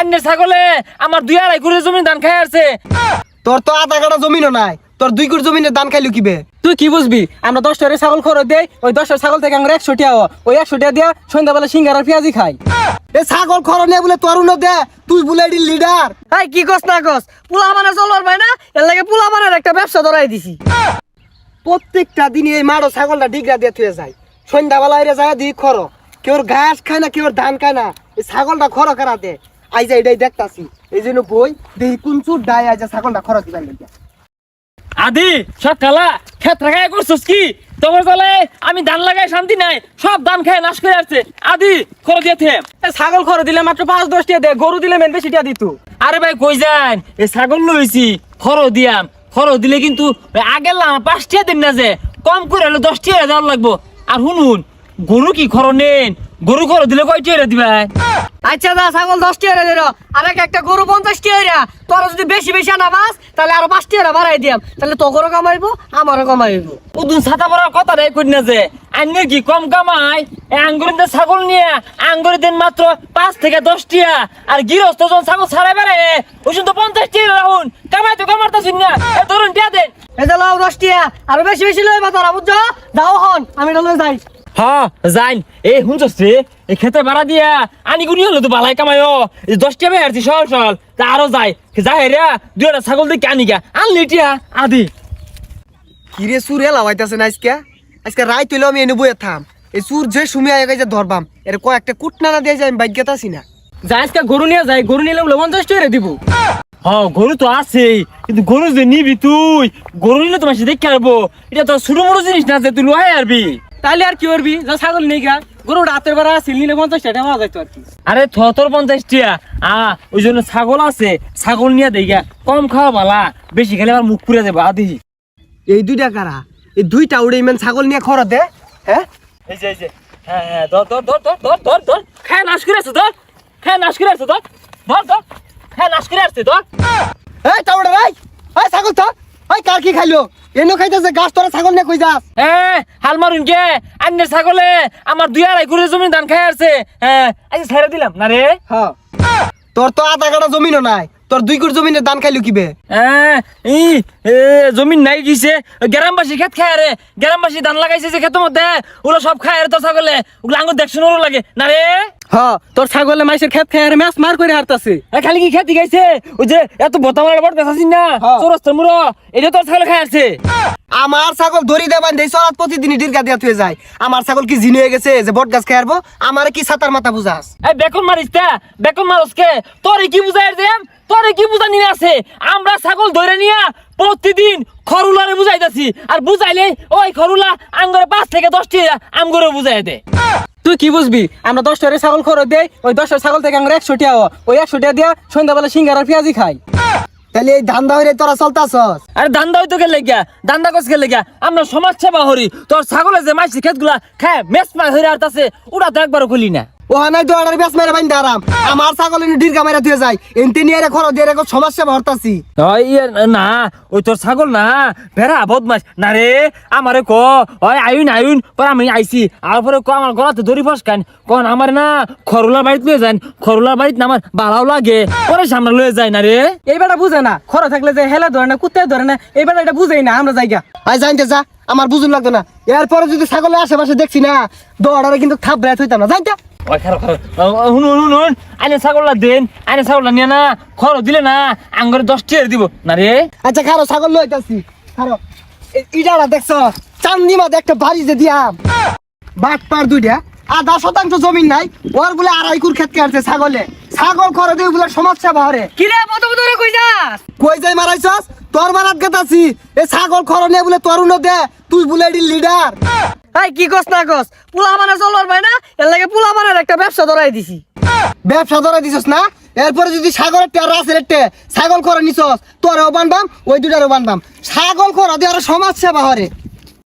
আন্নের ছাগলে আমার 2.5 কুড়ি জমি ধান খাই আছে। তোর তো আধা কাটা জমিনও নাই, তোর 2 কুড়ি জমিনের ধান খাইলো কিবে? তুই কি বুঝবি? আমরা 10 টাকা ছাগল খরচ দেই, ওই 10 ছাগল থেকে আমরা 100 টাকা, ওই 100 টাকা দিয়া সন্ধ্যাবেলা সিঙ্গার আর পেঁয়াজি খাই। এ ছাগল খরনে বলে তোর দে, তুই বলে এডি লিডার। এই কি কস না কস, পোলা মানে চলবার ভাই না, এর লাগে পোলা মানের একটা ব্যবসা ধরাই দিছি। প্রত্যেকটা দিনই এই মাড়ো ছাগলটা ডিগরা দিয়ে থুয়ে যায়, সন্ধ্যাবেলা এরে যায় দি খর, কেউ ঘাস খায় না, কেউ ধান খায় না, এই ছাগলটা খর করাতে আই যায়। এটাই দেখতাছি, এই জন্য বই দেখি কোন চুর ডায় আজ ছাগলটা খর দিবার লেগে। আদি সকালা ক্ষেত রাখাই করছস কি? তোমার চলে আমি ধান লাগাই শান্তি নাই, সব ধান খায় নাশ করে আসছে। আদি খরচ দিতে ছাগল খরচ দিলে মাত্র 5-10 টাকা দে, গরু দিলে মেন বেশি টাকা দিত। আরে ভাই কই যান, এই ছাগল লইছি খরচ দিয়াম, খরচ দিলে কিন্তু আগে 5 টাকা দিন না, যে কম করে হলে 10 টাকা দেওয়ার লাগবো। আর শুনুন, গরু কি খরচ নেন? গরু খরচ দিলে কয় টাকা দিবা? আচ্ছা দা, ছাগল 10 টাকা দে, আর একটা গরু 50 টাকা। তোর যদি বেশি বেশি আনা বাস, তাহলে আরো 5 টাকা বাড়াই দিয়াম, তাহলে তোরও কামাইবো আমারও কামাইবো। উদুন ছাতা পড়ার কথা রে কই না, যে আঙ্গুর কি কম কামাই? আঙ্গুরের দেন ছাগল নিয়ে আঙ্গুরের দেন মাত্র 5 থেকে 10 টাকা, আর গৃহস্থ জন ছাগল ছাড়াই বেড়ে ওই তো 50 টাকা রাখুন, কামাই তো কামারতাছুন না। ধরুন টাকা দেন, এই যে লাও 10 টাকা, আরো বেশি বেশি লইবা তোরা, বুঝছো? যাও হন, আমি ডলে যাই। হ্যাঁ যাইন। এই শুনছস রে, এই খেতে ভাড়া দিয়া আনি গুনি হলো তো বালাই কামাইও, 10 টাকা বেড়ছি সল সল, তা আরো যায় যাই রে 2টা ছাগল দেখে আনি গা আনলি টিয়া। আদি কিরে চুর এলা হইতাছে না আজকে? আজকে রাই তুইলো আমি এনে বইয়ে থাম, এই চুর যে সুমিয়া আগে যে ধরবাম, এর কয়েকটা কুটনানা দিয়ে যায়, আমি ভাগ্যতা আছি না। যাই আজকে গরু নিয়ে যাই, গরু নিলে 50 টাকা দিব। হ্যাঁ গরু তো আছেই, কিন্তু গরু যে নিবি তুই, গরু নিলে তোমার সাথে দেখে আসবো, এটা তো ছোট বড় জিনিস না যে তুই লোহাই আরবি। তাহলে আর কি করবি? যা ছাগল নিয়ে গা, গরু রাতের বেলা আসিল নিলে 50 টাকা পাওয়া যাইতো আর কি। আরে তোর 50 টাকা ওই জন্য ছাগল আছে, ছাগল নিয়ে দেই গা, কম খাওয়া ভালা, বেশি খেলে আবার মুখ পুড়ে যাবে। আদি এই 2টা কারা? এই 2টা উড়ে ইমান ছাগল নিয়ে খর দে। হ্যাঁ এই যে হ্যাঁ হ্যাঁ, ধর খায় নাশ করে আছে, ধর খায় নাশ করে আছে, ধর খায় নাশ করে আসছে, ধর। এই টাউড়া ভাই, এই ছাগল তো এই কার কি খাইলো? এনো খাইতেছে গাছ, তোরা ছাগল নিয়ে কই যাস? হাল মারুন কে? আন্নের ছাগলে আমার 2.5 কুড়ি জমি ধান খাই আছে। আচ্ছা ছেড়ে দিলাম না রে। হ্যাঁ, তোর তো আধা কাটা জমিনও নাই, তোর 2 কুড়ি জমিনের ধান খাইলো কিবে? জমিন নাই গিয়েছে, গ্রামবাসী খেত খায় রে, গ্রামবাসী ধান লাগাইছে যে খেতের মধ্যে, ওগুলো সব খায় রে তোর ছাগলে, ওগুলো আঙ্গুর দেখছুন ওরও লাগে না রে। হ্যাঁ, তোর ছাগলে মাইসের খেত খায় আর ম্যাচ মার করে হারতাছে। খালি কি খেতে গাইছে? ওই যে এত বতা মারা বড় দেখাছিস না, চোরস্তার মুড়ো, এটা তোর ছাগলে খায় আসছে। আমার ছাগল দড়ি দে বান্ধে চরাত প্রতিদিনই ডিরগা দিয়া থুয়ে যায়। আমার ছাগল কি জিনে হয়ে গেছে যে বট গাছ খাইবো? আমার কি ছাতার মাথা বুঝাস? এই বেকন মারিস তা, বেকন মারস কে? তোরে কি বুঝাই দে, তোরে কি বুঝানি আছে? আমরা ছাগল ধরে নিয়া প্রতিদিন খরুলারে বুঝাইতাছি, আর বুঝাইলে ওই খরুলা আঙ্গরে 5 থেকে 10 টাকা আমগরে বুঝাই দে। তুই কি বুঝবি? আমরা 10 টাকা ছাগল খরচ দেই, ওই 10 ছাগল থেকে আমরা 100 টাকা, ওই 100 টাকা দিয়া সন্ধ্যাবেলা সিঙ্গার আর পেঁয়াজি খাই। তাহলে এই ধান্দা হইরে তোরা চলতাছস? আরে দান্দা হইতো কে লেগা, দান্দা কস কে লেগা? আমরা সমাজ সেবা হরি, তোর ছাগলে যে মাইসি খেতগুলা খায় মেস মা হইরে আরতাছে, ওটা তো একবারও খুলি না। ও নাই তো আড়ার ব্যাস মেরে বাইন্দা আরাম। আমার ছাগল এনে ডিরগা মেরে থুয়ে যায়, এনতে নিয়ে খরচ দিয়ে রেখো, সমস্যা ভরতাছি। না ওই তোর ছাগল না, ভেড়া বদমাস না রে। আমারে ক ওই আইন পর আমি আইছি, আর পরে ক আমার গলাতে দড়ি ফসকান, কন আমার না খরুলার বাড়িতে লয়ে যান, খরুলার বাড়িতে না আমার বালাও লাগে, পরে সামনে লয়ে যায় না রে। এই বেটা বুঝে না, খরচ থাকলে যে হেলা ধরে না, কুত্তে ধরে না, এই বেটা এটা বুঝেই না। আমরা জায়গা আই জানতে যা, আমার বুঝুন লাগতো না। এরপরে যদি ছাগলের আশেপাশে দেখছি না, দৌড়ারে কিন্তু থাপ ব্রাত হইতাম না, জানতে। ওই শুনুন আইনে ছাগলটা দেন, আইনে ছাগলটা নিয়ে না খরচ দিলে না আঙ্গরে 10 টাকা দিব না রে। আচ্ছা খারো, ছাগল লইতাছি খারো। ইডারা দেখছ চান্দি মাঝে একটা বাড়ি যে দিয়াম, বাট পার 2টা, 0.5 জমিন নাই, ওর বলে 2.5 কুর খেত কাটছে ছাগলে। ছাগল খরচ দিয়ে বলে সমস্যা বাহরে। কি রে মত ধরে কই যাস? কই যাই মারাইছস? তোর বারাত গেতাছি, এ ছাগল খরচ নিয়ে বলে তরুণ দে, তুই বলে এডি লিডার। এই কি কস না কস, পোলা মানে চলবার ভাই না, এর লাগে পোলা মানের একটা ব্যবসা ধরাই দিছি। ব্যবসা ধরে দিছস না? এরপরে যদি ছাগলের টেরা আছে রেটে ছাগল খরচ নিছস, তোরও বানবাম, ওই 2টারও বানবাম। ছাগল খরচ দিয়ে আর সমস্যা বাহরে।